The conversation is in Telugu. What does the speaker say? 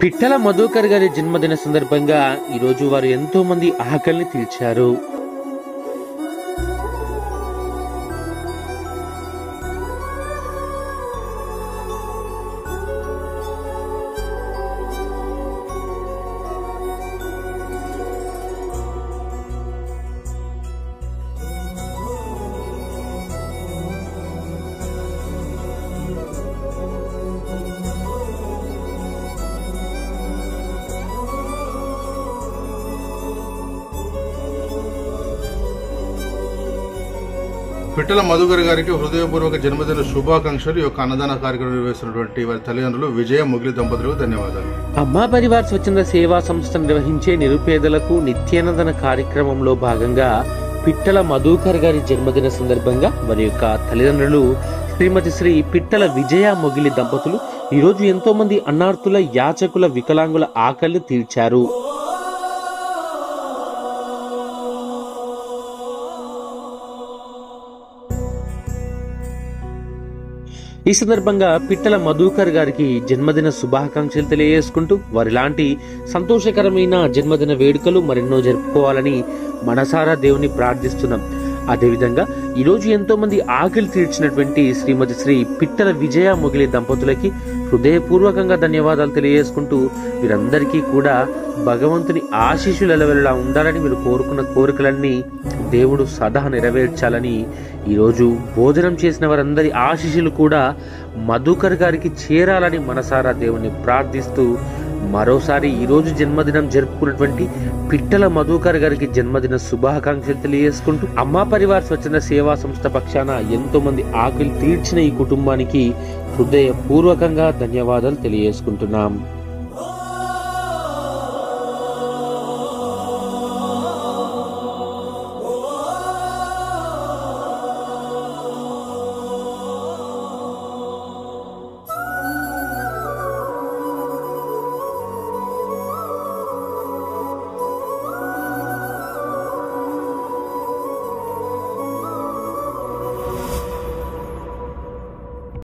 పిట్టల మధుకర్ గారి జన్మదిన సందర్భంగా ఈరోజు వారు ఎంతో మంది ఆకలిని తీర్చారు. పిట్టల మధుకర్ గారికి హృదయపూర్వక జన్మదిన శుభాకాంక్షలు. ఈ యొక్క అన్నదాన కార్యక్రమం నిర్వహిస్తున్నటువంటి వారి తల్లిదండ్రులు విజయ మొగిలి దంపతులకు ధన్యవాదాలు. అమ్మా పరివార్ స్వచ్ఛంద సేవా సంస్థ నిర్వహించే నిరుపేదలకు నిత్యాన్నదాన కార్యక్రమంలో భాగంగా పిట్టల మధుకర్ గారి జన్మదిన సందర్భంగా వారి యొక్క తల్లిదండ్రులు శ్రీమతి శ్రీ పిట్టల విజయ మొగిలి దంపతులు ఈరోజు ఎంతో మంది అన్నార్తుల, యాచకుల, వికలాంగుల ఆకలిని తీర్చారు. ఈ సందర్భంగా పిట్టల మధుకర్ గారికి జన్మదిన శుభాకాంక్షలు తెలియజేసుకుంటూ వారిలాంటి సంతోషకరమైన జన్మదిన వేడుకలు మరెన్నో జరుపుకోవాలని మనసారా దేవుని ప్రార్థిస్తున్నాం. అదేవిధంగా ఈరోజు ఎంతో మంది ఆకలి తీర్చినటువంటి శ్రీమతి శ్రీ పిట్టల విజయ మొగిలి దంపతులకి హృదయపూర్వకంగా ధన్యవాదాలు తెలియజేసుకుంటూ వీరందరికీ కూడా భగవంతుని ఆశీస్సులు ఎలవెలలా ఉండాలని, మీరు కోరుకున్న కోరికలన్నీ దేవుడు సదా నెరవేర్చాలని, ఈరోజు భోజనం చేసిన వారందరి ఆశీస్సులు కూడా మధుకర్ గారికి చేరాలని మనసారా దేవుని ప్రార్థిస్తూ మరోసారి ఈరోజు జన్మదినం జరుపుకున్నటువంటి పిట్టల మధుకర్ గారికి జన్మదిన శుభాకాంక్షలు తెలియజేసుకుంటూ అమ్మా పరివార్ స్వచ్ఛంద సేవా సంస్థ పక్షాన ఎంతో మంది ఆకలి తీర్చిన ఈ కుటుంబానికి హృదయపూర్వకంగా ధన్యవాదాలు తెలియజేసుకుంటున్నాం.